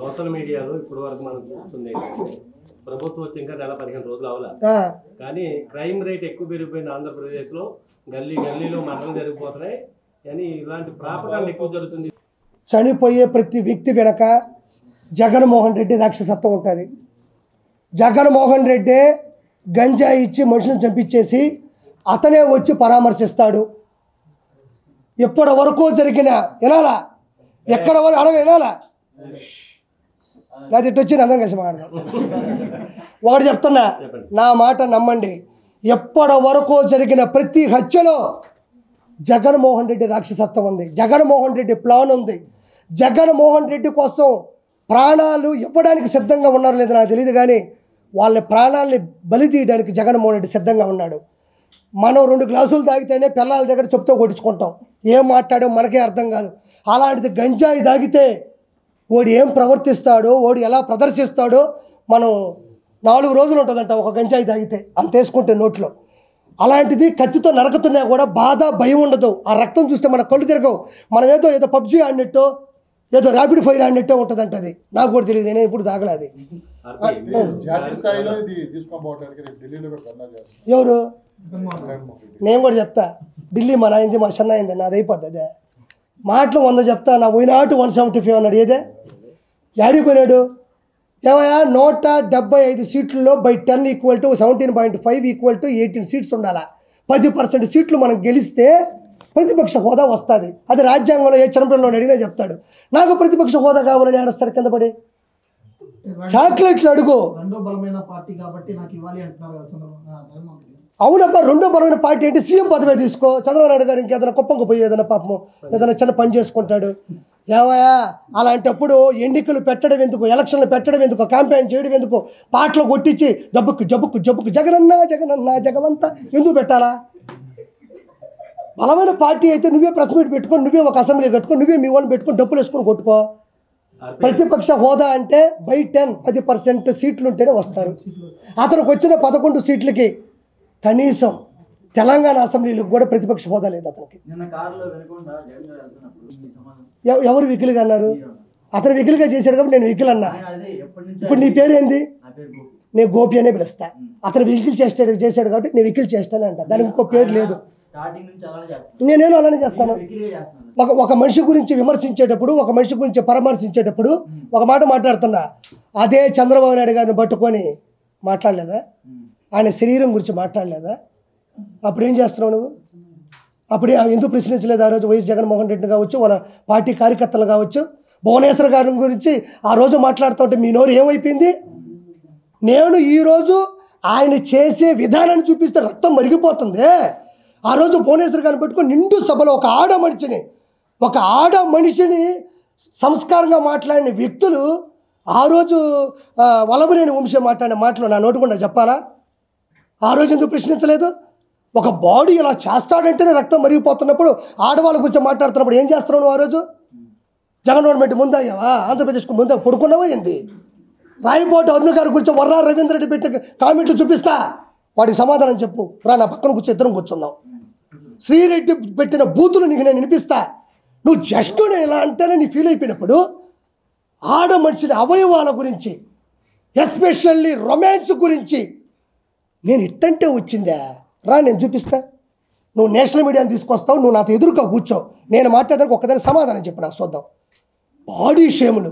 Social మీడియాలో ఇప్పటి వరకు మనం చూస్తుంది ప్రభుత్వం వచ్చి ఇంకా నెల 15 రోజులు అవ్వాల, కానీ క్రైమ్ రేట్ ఎక్కువ పెరిగిపోయింది ఆంధ్రప్రదేశ్ లో. గల్లీలో మరణాలు జరిగిపోతున్నాయి కానీ ఇలాంటి ప్రాపకాండ ఎక్కువ జరుగుతుంది. చనిపోయే ప్రతి వ్యక్తి వెనక జగన్మోహన్ రెడ్డి రాక్షసత్వం ఉంటుంది. జగన్మోహన్ రెడ్డి గంజాయి ఇచ్చి మనుషులను చంపించేసి అతనే వచ్చి పరామర్శిస్తాడు. ఎప్పటి వరకు జరిగిన వినాలా, ఎక్కడ వరకు అడగ వినాలా, అది ఇటు వచ్చి అందరం కలిసి మాట్లాడదాం. ఒకటి చెప్తున్నా, నా మాట నమ్మండి, ఎప్పటి వరకు జరిగిన ప్రతి హత్యలో జగన్మోహన్ రెడ్డి రాక్షసత్వం ఉంది, జగన్మోహన్ రెడ్డి ప్లాన్ ఉంది. జగన్మోహన్ రెడ్డి కోసం ప్రాణాలు ఇవ్వడానికి సిద్ధంగా ఉన్నారో లేదో నాకు తెలియదు, కానీ వాళ్ళ ప్రాణాలని బలి తీయడానికి జగన్మోహన్ రెడ్డి సిద్ధంగా ఉన్నాడు. మనం 2 గ్లాసులు తాగితేనే పిల్లల దగ్గర చెప్తూ కొట్టించుకుంటాం, ఏం మాట్లాడో మనకే అర్థం కాదు. అలాంటిది గంజాయి తాగితే వాడు ఏం ప్రవర్తిస్తాడో, వాడు ఎలా ప్రదర్శిస్తాడో మనం 4 రోజులు ఉంటుందంట ఒక గంజాయి తాగితే, అంత వేసుకుంటే నోట్లో. అలాంటిది కత్తితో నరకుతున్నా కూడా బాధ భయం ఉండదు. ఆ రక్తం చూస్తే మన కళ్ళు తిరగవు. మనం ఏదో పబ్జీ ఆడినట్టు, ఏదో ర్యాపిడ్ ఫైర్ ఆడినట్టే ఉంటుందంట. అది నాకు కూడా తెలియదు, నేను ఇప్పుడు తాగలేదు. ఎవరు? నేను కూడా చెప్తా, ఢిల్లీ మా నాయింది, మా సన్న అయింది, నాది అయిపోద్ది. అదే మాటలు 100 చెప్తా, నా పోయినాటు 175 అన్నాడు. ఏదే యాడికి పోయినాడు? ఏమయ్యా 175 సీట్లలో by 10 equal to 17.5 equal to 18 seats ఉండాలా. 10% సీట్లు మనం గెలిస్తే ప్రతిపక్ష హోదా వస్తుంది. అది రాజ్యాంగంలో ఏ చంద్రబాబు అడిగినా చెప్తాడు. నాకు ప్రతిపక్ష హోదా కావాలని ఆడస్తాడు కింద పడి. చాక్లెట్లు అడుగు. అవునబ్బా, రెండో బలమైన పార్టీ అంటే సీఎం పదవి తీసుకో. చంద్రబాబు నాయుడు గారు ఇంకేదైనా కుప్పంకు పోయి ఏదైనా పాపము ఏదైనా చిన్న పని చేసుకుంటాడు. ఏమయ్యా అలాంటప్పుడు ఎన్నికలు పెట్టడం ఎందుకు, ఎలక్షన్లు పెట్టడం ఎందుకు, క్యాంపెయిన్ చేయడం ఎందుకు, పాటలు కొట్టించి జబ్బుకు జగనన్న జగమంతా ఎందుకు పెట్టాలా? బలమైన పార్టీ అయితే నువ్వే ప్రెస్ మీట్ పెట్టుకొని, నువ్వే ఒక అసెంబ్లీ కట్టుకొని, నువ్వే మీ వాళ్ళని పెట్టుకొని డబ్బులు వేసుకొని కొట్టుకో. ప్రతిపక్ష హోదా అంటే బై 10% సీట్లు ఉంటేనే వస్తారు. అతనికి వచ్చిన 11 సీట్లకి కనీసం తెలంగాణ అసెంబ్లీలకు కూడా ప్రతిపక్ష హోదా లేదు అతనికి. ఎవరు వికిలుగా అన్నారు? అతను వికిలుగా చేశాడు కాబట్టి నేను వికిల్ అన్నా. ఇప్పుడు నీ పేరు ఏంది? నేను గోపి అనే పిలుస్తా. అతను వికిల్ చేశాడు కాబట్టి నేను వికిల్ చేస్తానే అంట, దానికి ఇంకో పేరు లేదు. నేనేను అలానే చేస్తాను. ఒక మనిషి గురించి విమర్శించేటప్పుడు, ఒక మనిషి గురించి పరామర్శించేటప్పుడు ఒక మాట మాట్లాడుతున్నా, అదే చంద్రబాబు నాయుడు గారిని పట్టుకొని మాట్లాడలేదా? ఆయన శరీరం గురించి మాట్లాడలేదా? అప్పుడు ఏం చేస్తున్నావు నువ్వు? అప్పుడే ఎందుకు ప్రశ్నించలేదు? ఆ రోజు వైఎస్ జగన్మోహన్ రెడ్డి కావచ్చు, వాళ్ళ పార్టీ కార్యకర్తలు కావచ్చు, భువనేశ్వర్ గారి గురించి ఆ రోజు మాట్లాడుతూ ఉంటే మీ నోరు ఏమైపోయింది? నేను ఈరోజు ఆయన చేసే విధానాన్ని చూపిస్తే రక్తం మరిగిపోతుంది. ఆ రోజు భువనేశ్వర్ గారిని పెట్టుకొని నిండు సభలో ఒక ఆడ మనిషిని సంస్కారంగా మాట్లాడిన వ్యక్తులు ఆ రోజు వల్లభనేని వంశీ మాట్లాడిన మాటలు నా నోటుకుండా చెప్పాలా? ఆ రోజు ఎందుకు ప్రశ్నించలేదు? ఒక బాడీ ఇలా చేస్తాడంటేనే రక్తం మరిగిపోతున్నప్పుడు ఆడవాళ్ళ గురించి మాట్లాడుతున్నప్పుడు ఏం చేస్తున్నావు నువ్వు? ఆ రోజు జగన్మోహన్ ముందాయ్యావా? ఆంధ్రప్రదేశ్కు ముందా పడుకున్నావా ఏంది? రాయపోటు అరుణ్ గారి గురించి వర్రా రవీంద్ర రెడ్డి పెట్టిన కామెంట్లు చూపిస్తా, వాడికి సమాధానం చెప్పు. రా నా పక్కన కూర్చో, ఇద్దరం కూర్చున్నావు. శ్రీరెడ్డి పెట్టిన బూతులు నీకు నేను వినిపిస్తా. నువ్వు జస్ట్ నేను ఇలా అంటేనే నీ ఫీల్ అయిపోయినప్పుడు ఆడ మనిషిని అవయవాల గురించి, ఎస్పెషల్లీ రొమాన్స్ గురించి నేను ఇట్టంటే వచ్చిందా? రా నేను చూపిస్తా. నువ్వు నేషనల్ మీడియాని తీసుకొస్తావు, నువ్వు నాతో ఎదురుగా కూర్చో, నేను మాట్లాడడానికి ఒక్కదాని సమాధానం చెప్పు నాకు చూద్దాం. బాడీ షేములు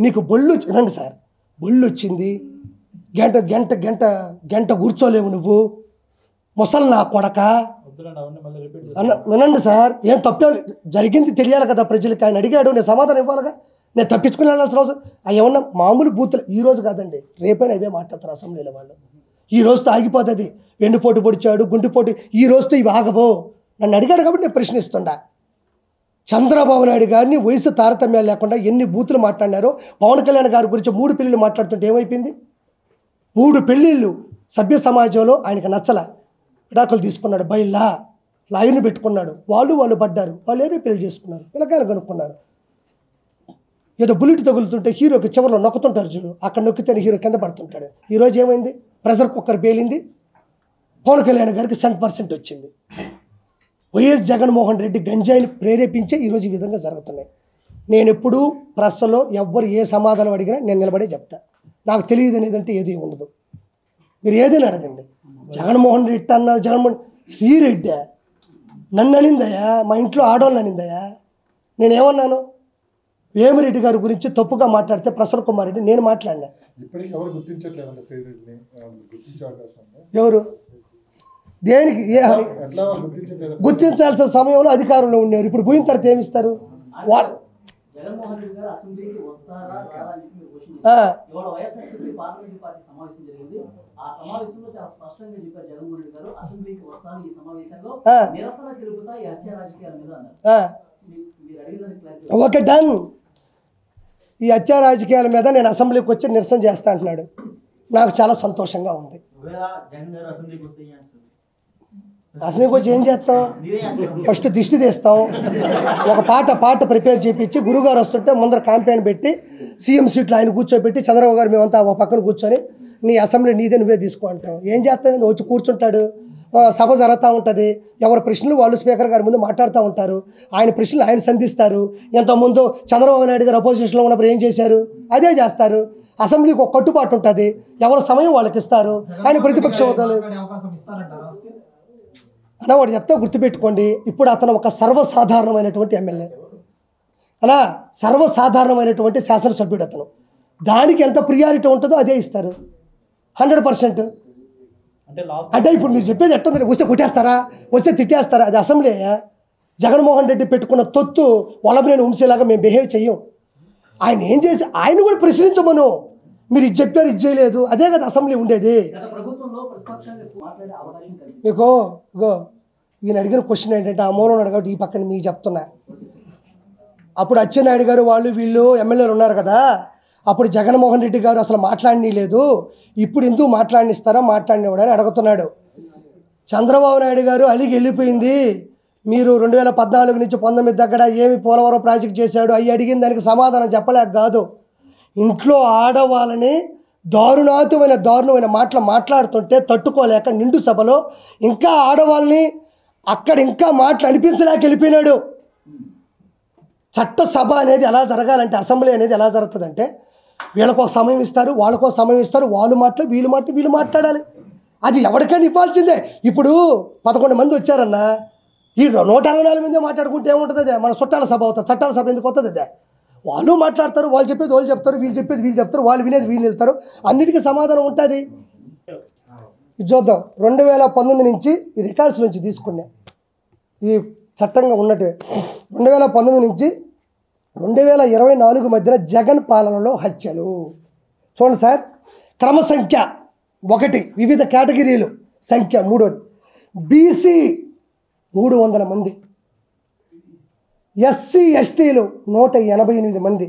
నీకు బొళ్ళు రండి సార్, బొళ్ళు వచ్చింది, గంట కూర్చోలేవు నువ్వు, ముసలి నా కొడక అన్న. వినండి సార్, ఏం తప్పే జరిగింది తెలియాలి కదా ప్రజలకి. ఆయన అడిగాడు, నేను సమాధానం ఇవ్వాలిగా. నేను తప్పించుకుని వెళ్ళాల్సిన అవసరం ఏమన్నా? మామూలు బూతులు ఈ రోజు కాదండి, రేపైనా అవే మాట్లాడతారు అసెంబ్లీలో వాళ్ళు. ఈ రోజుతో ఆగిపోతుంది. వెన్నుపోటు పొడిచాడు, గుండెపోటు, ఈ రోజుతో ఇవి ఆగబో. నన్ను అడిగాడు కాబట్టి నేను ప్రశ్నిస్తుండా. చంద్రబాబు నాయుడు గారిని వయసు తారతమ్యాలు లేకుండా ఎన్ని బూతులు మాట్లాడినారో. పవన్ కళ్యాణ్ గారి గురించి 3 పెళ్ళిళ్ళు మాట్లాడుతుంటే ఏమైపోయింది? 3 పెళ్ళిళ్ళు సభ్య సమాజంలో ఆయనకు నచ్చల, విడాకులు తీసుకున్నాడు, బయల్లా లాయర్ని పెట్టుకున్నాడు. వాళ్ళు పడ్డారు, వాళ్ళు ఏదో పెళ్లి చేసుకున్నారు, పిల్లకాయలు కనుక్కున్నారు. ఏదో బుల్లెట్ తగులుతుంటే హీరోకి చివరిలో నొక్కుతుంటారు చూడు, అక్కడ నొక్కితేనే హీరో కింద పడుతుంటాడు. ఈరోజు ఏమైంది? ప్రెషర్ కుక్కర్ పేలింది. పవన్ కళ్యాణ్ గారికి 100% వచ్చింది. వైఎస్ జగన్మోహన్ రెడ్డి గంజాయిని ప్రేరేపించే ఈరోజు ఈ విధంగా జరుగుతున్నాయి. నేను ఎప్పుడూ ప్రెస్లో ఎవ్వరు ఏ సమాధానం అడిగినా నేను నిలబడే చెప్తా. నాకు తెలియదు అనేదంటే ఏది ఉండదు. మీరు ఏదైనా అడగండి. జగన్మోహన్ రెడ్డి అన్నారు, జగన్మోహన్ శ్రీరెడ్డి నన్ను అనిందయ్యా, మా ఇంట్లో ఆడవాళ్ళని అనిందయ్యా. నేనేమన్నాను? వేమిరెడ్డి గారి గురించి తప్పుగా మాట్లాడితే ప్రసన్న కుమార్ రెడ్డి నేను మాట్లాడినా. ఎవరు దేనికి గుర్తించాల్సిన సమయంలో అధికారంలో ఉండేవారు. ఇప్పుడు పోయిన తర్వాత ఏమిస్తారు? Okay done. ఈ హత్యా రాజకీయాల మీద నేను అసెంబ్లీకి వచ్చి నిరసన చేస్తా అంటున్నాడు. నాకు చాలా సంతోషంగా ఉంది. అసెంబ్లీకి వచ్చి ఏం చేస్తాం? ఫస్ట్ దిష్టి తీస్తాం, ఒక పాట ప్రిపేర్ చేయించి గురుగారు వస్తుంటే ముందర క్యాంపెయిన్ పెట్టి సీఎం సీట్లో ఆయన కూర్చోబెట్టి చంద్రబాబు గారు మేమంతా ఒక పక్కన కూర్చొని నీ అసెంబ్లీ నీదే నువ్వే తీసుకో అంటాం. ఏం చేస్తాం? వచ్చి కూర్చుంటాడు, సభ జరుగుతూ ఉంటుంది, ఎవరి ప్రశ్నలు వాళ్ళు స్పీకర్ గారి ముందు మాట్లాడుతూ ఉంటారు, ఆయన ప్రశ్నలు ఆయన సంధిస్తారు. ఎంతోముందు చంద్రబాబు నాయుడు గారు అపోజిషన్లో ఉన్నప్పుడు ఏం చేశారు? అదే చేస్తారు. అసెంబ్లీకి ఒక కట్టుబాటు ఉంటుంది, ఎవరి సమయం వాళ్ళకి ఇస్తారు. ఆయన ప్రతిపక్ష హోదాలు అలా వాడు చెప్తా గుర్తుపెట్టుకోండి. ఇప్పుడు అతను ఒక సర్వసాధారణమైనటువంటి ఎమ్మెల్యే అలా, సర్వసాధారణమైనటువంటి శాసనసభ్యుడు అతను. దానికి ఎంత ప్రియారిటీ ఉంటుందో అదే ఇస్తారు 100%. అంటే ఇప్పుడు మీరు చెప్పేది ఎట్టుందంటే వస్తే కొట్టేస్తారా, వస్తే తిట్టేస్తారా? అది అసెంబ్లీ. జగన్మోహన్ రెడ్డి పెట్టుకున్న తొత్తు వల్లభనేని వంశీలాగా మేము బిహేవ్ చెయ్యం. ఆయన ఏం చేసి ఆయన కూడా ప్రశ్నించమను. మీరు ఇది చెప్పారు, ఇది చేయలేదు, అదే కదా అసెంబ్లీ ఉండేది. ఇగో ఈయన అడిగిన క్వశ్చన్ ఏంటంటే ఆ మూలం అడగబట్టి ఈ పక్కన మీకు చెప్తున్నా. అప్పుడు అచ్చెన్నాయుడు గారు వాళ్ళు వీళ్ళు ఎమ్మెల్యేలు ఉన్నారు కదా, అప్పుడు జగన్మోహన్ రెడ్డి గారు అసలు మాట్లాడనీ లేదు, ఇప్పుడు ఎందుకు మాట్లాడినిస్తారా మాట్లాడినవాడని అడుగుతున్నాడు. చంద్రబాబు నాయుడు గారు అలిగి వెళ్ళిపోయింది. మీరు 2014 నుంచి 19 దగ్గర ఏమి పోలవరం ప్రాజెక్ట్ చేశాడు అవి అడిగిన దానికి సమాధానం చెప్పలేక కాదు. ఇంట్లో ఆడవాళ్ళని దారుణమైన మాటలు మాట్లాడుతుంటే తట్టుకోలేక నిండు సభలో ఇంకా ఆడవాళ్ళని అక్కడ ఇంకా మాటలు అనిపించలేక వెళ్ళిపోయినాడు. చట్టసభ అనేది ఎలా జరగాలంటే, అసెంబ్లీ అనేది ఎలా జరుగుతుందంటే వీళ్ళకో సమయం ఇస్తారు, వాళ్ళకో సమయం ఇస్తారు, వీళ్ళు మాట్లాడాలి. అది ఎవరికైనా ఇవ్వాల్సిందే. ఇప్పుడు 11 మంది వచ్చారన్నా, ఈ 164 మంది మాట్లాడుకుంటే ఏముంటుంది? అదే మన చుట్టాల సభ అవుతుంది. చట్టాల సభ ఎందుకు వస్తుంది? అదే వాళ్ళు మాట్లాడతారు, వాళ్ళు చెప్పేది వాళ్ళు చెప్తారు, వీళ్ళు చెప్పేది వీళ్ళు చెప్తారు, వాళ్ళు వినేది వీళ్ళు వెళ్తారు, అన్నిటికీ సమాధానం ఉంటుంది. ఇది చూద్దాం. 2019 నుంచి ఈ రికార్డ్స్ నుంచి తీసుకున్నా, ఈ చట్టంగా ఉన్నట్టు 2019 నుంచి 2024 మధ్యన జగన్ పాలనలో హత్యలు చూడండి సార్. క్రమ సంఖ్య 1, వివిధ కేటగిరీలు సంఖ్య 3, బీసీ 300 మంది, ఎస్సీ ఎస్టీలు 188 మంది,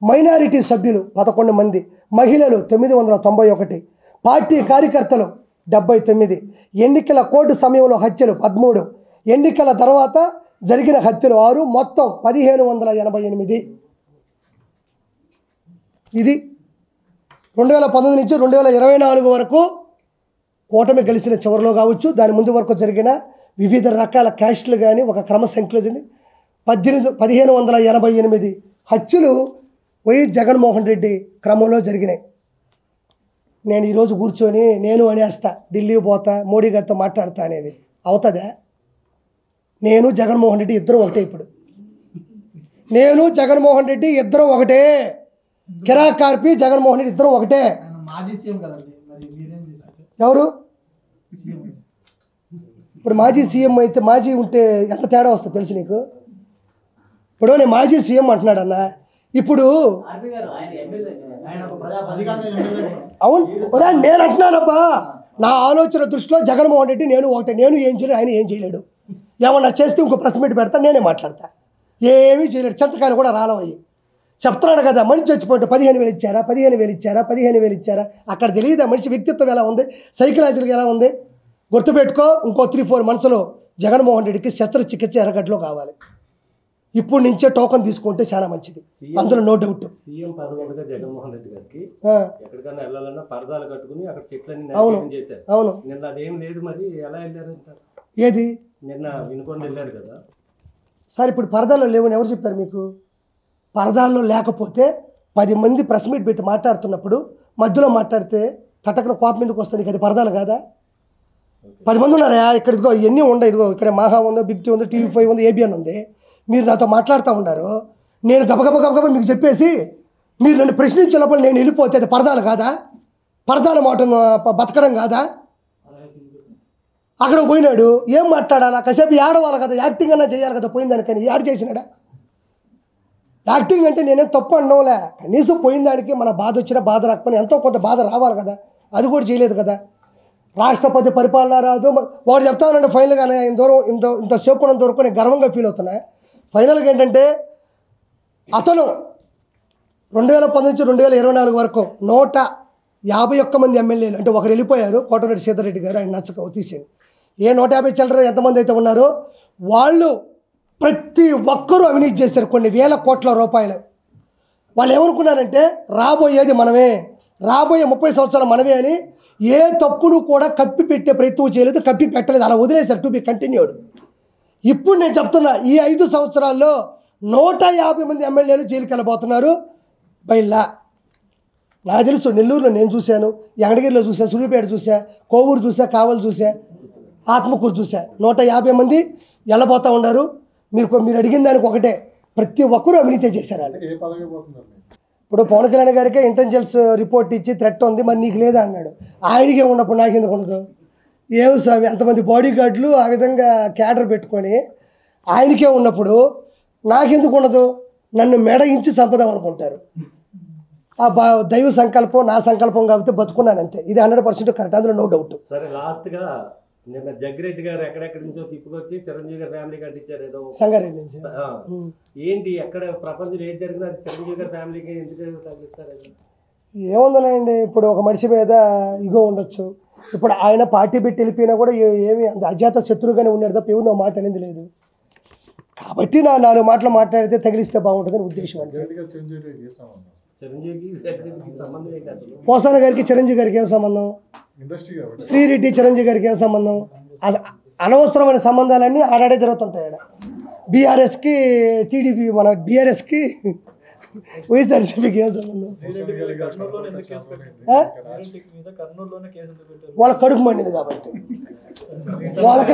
మైనారిటీ సభ్యులు 11 మంది, మహిళలు 991, పార్టీ కార్యకర్తలు 79, ఎన్నికల కోడ్ సమయంలో హత్యలు 13, ఎన్నికల తర్వాత జరిగిన హత్యలు 6, మొత్తం 1588. ఇది 2019 నుంచి 2024 వరకు కూటమి గెలిచిన చివరిలో కావచ్చు, దాని ముందు వరకు జరిగిన వివిధ రకాల క్యాస్టులు కానీ ఒక క్రమ సంఖ్యలో 1588 హత్యలు వైఎస్ జగన్మోహన్ రెడ్డి క్రమంలో జరిగినాయి. నేను ఈరోజు కూర్చొని నేను అనేస్తా, ఢిల్లీ పోతా, మోడీ గారితో మాట్లాడతా అనేది అవుతుందా? నేను జగన్మోహన్ రెడ్డి ఇద్దరం ఒకటే. ఇప్పుడు నేను జగన్మోహన్ రెడ్డి ఇద్దరం ఒకటే. కిరా కార్పి జగన్మోహన్ రెడ్డి ఇద్దరం ఒకటే. ఎవరు ఇప్పుడు మాజీ సీఎం అయితే, మాజీ ఉంటే ఎంత తేడా వస్తుంది తెలుసు నీకు? ఇప్పుడు నేను మాజీ సీఎం అంటున్నాడు అన్న. ఇప్పుడు అవును నేను అంటున్నానబ్బా, నా ఆలోచన దృష్టిలో జగన్మోహన్ రెడ్డి నేను ఒకటే. నేను ఏం చేయలేడు, ఆయన ఏం చేయలేడు. ఏమన్నా చేస్తే ఇంకో ప్రెస్ మీట్ పెడతా, నేనే మాట్లాడతా. ఏమీ చేయలేడు. చింతకాయలు కూడా రాలవయ్యి చెప్తున్నాడు కదా. మనిషి చచ్చిపోతే 15,000 ఇచ్చారా, 15,000 ఇచ్చారా, 15,000 ఇచ్చారా? అక్కడ తెలియదా మనిషి వ్యక్తిత్వం ఎలా ఉంది, సైకలాజికల్గా ఎలా ఉంది? గుర్తుపెట్టుకో, ఇంకో 3-4 మంత్స్లో జగన్మోహన్ రెడ్డికి శస్త్రచికిత్స ఎర్రగడ్డలో కావాలి. ఇప్పుడు నుంచే టోకన్ తీసుకుంటే చాలా మంచిది, అందులో నో డౌట్. సీఎం పదవి జగన్మోహన్ రెడ్డి గారికి ఎక్కడికైనా వెళ్ళాలన్నా పరదాలు కట్టుకుని అక్కడ చెట్లన్నీ చేశారు. అవును, నిన్న అదేం లేదు. మరి ఎలా వెళ్ళారు? ఏది నిన్న వినుకొని వెళ్ళారు కదా సార్. ఇప్పుడు పరదాలు లేవని ఎవరు చెప్పారు మీకు? పరదాల్లో లేకపోతే 10 మంది ప్రెస్ మీట్ పెట్టి మాట్లాడుతున్నప్పుడు మధ్యలో మాట్లాడితే తటకన కోపం ఎందుకు వస్తుంది? నీకు అది పరదాలు కాదా? 10 మంది ఉన్నారా ఇక్కడ? ఇదిగో ఇవన్నీ ఉండవు. ఇదిగో ఇక్కడ మాహా ఉంది, బిగ్ టీ ఉంది, TV5 ఉంది, ABN ఉంది. మీరు నాతో మాట్లాడుతూ ఉన్నారు. నేను గబగబ మీకు చెప్పేసి మీరు నన్ను ప్రశ్నించే లోపల నేను వెళ్ళిపోతే అది పరదాలు కాదా? పరదాల మాట బతకడం కాదా? అక్కడ పోయినాడు, ఏం మాట్లాడాలా? కాసేపు ఏడవాలి కదా, యాక్టింగ్ అన్నా చేయాలి కదా. పోయిన దానికని యాడ్ చేసినాడా? యాక్టింగ్ అంటే నేనేం తప్పు అనడంలే, కనీసం పోయిన దానికి మన బాధ వచ్చినా బాధ రాకపోయినా ఎంతో కొంత బాధ రావాలి కదా. అది కూడా చేయలేదు కదా. రాష్ట్రపతి పరిపాలన రాదు వాడు చెప్తా ఉన్నాడు. ఫైనల్గా ఇంతసేపు ఉన్నంత వరకు నేను గర్వంగా ఫీల్ అవుతున్నా. ఫైనల్గా ఏంటంటే అతను 2019 నుంచి 2024 వరకు 151 మంది ఎమ్మెల్యేలు, అంటే ఒకరు వెళ్ళిపోయారు, కోటరెడ్డి సీతారెడ్డి గారు, ఆయన నచ్చక తీసేయండి. ఏ 150 చిల్లర ఎంతమంది అయితే ఉన్నారో వాళ్ళు ప్రతి ఒక్కరూ అవినీతి చేశారు కొన్ని వేల కోట్ల రూపాయలు. వాళ్ళు ఏమనుకున్నారంటే రాబోయేది మనమే, రాబోయే 30 సంవత్సరాలు మనమే అని ఏ తప్పును కూడా కప్పి పెట్టే ప్రయత్నం చేయలేదు, కప్పి పెట్టలేదు, అలా వదిలేశారు. To be continued. ఇప్పుడు నేను చెప్తున్నా, ఈ 5 సంవత్సరాల్లో 150 మంది ఎమ్మెల్యేలు జైలుకి వెళ్ళబోతున్నారు బైలా. నాకు తెలుసు, నెల్లూరులో నేను చూశాను, యంగడగిరిలో చూసా, సూర్యాపేట చూసా, కోవూరు చూసా, కావలి చూసా, ఆత్మకూరు చూసా. 150 మంది వెళ్ళబోతూ ఉన్నారు. మీరు అడిగిన దానికి ఒకటే, ప్రతి ఒక్కరూ అవినీతి చేశారు వాళ్ళు. ఇప్పుడు పవన్ కళ్యాణ్ గారికి ఇంటెలిజెన్స్ రిపోర్ట్ ఇచ్చి థ్రెట్ ఉంది, మరి నీకు లేదా అన్నాడు. ఆయనకే ఉన్నప్పుడు నాకు ఎందుకు ఉండదు? ఏమి స్వామి, అంతమంది బాడీ గార్డులు ఆ విధంగా క్యాడర్ పెట్టుకొని ఆయనకే ఉన్నప్పుడు నాకెందుకు ఉండదు? నన్ను మెడయించి చంపుదాం అనుకుంటారు. ఆ దైవ సంకల్పం నా సంకల్పం కాబట్టి బతుకున్నాను అంతే. ఇది 100% కరెక్ట్, అందులో నో డౌట్. సరే, లాస్ట్గా నిన్న జగ్గిరెడ్డి గారు ఎక్కడెక్కడి నుంచో తిప్పుకొచ్చి చిరంజీవి గారి ఫ్యామిలీ కట్టించారు ఏదో సంగారెడ్డి నుంచి. ఏంటి ఎక్కడ ప్రపంచంలో ఏది జరిగినా అది చిరంజీవి గారి ఫ్యామిలీకి ఎందుకు తగ్గిస్తారు? ఏముందలేండి, ఇప్పుడు ఒక మనిషి మీద ఇగో ఉండొచ్చు. ఇప్పుడు ఆయన పార్టీ పెట్టి వెళ్ళిపోయినా కూడా ఏమి అంత అజాత శత్రువుగానే ఉన్నాడు తప్ప ఎవరు మమాట అనేది లేదు. కాబట్టి 4 మాటలు మాట్లాడితే తగిలిస్తే బాగుంటుందని ఉద్దేశం. అంటే పోసాన గారికి చిరంజీవి గారికి ఏం సంబంధం? శ్రీరెడ్డి చిరంజీవి గారికి ఏం సంబంధం? అనవసరమైన సంబంధాలన్నీ ఆడాడే జరుగుతుంటాయి. ఆడ బీఆర్ఎస్కి టీడీపీ, మన బీఆర్ఎస్కి వైఎస్ఆర్సీపీకి ఏం సంబంధం? వాళ్ళ కడుపు మండింది కాబట్టి వాళ్ళకి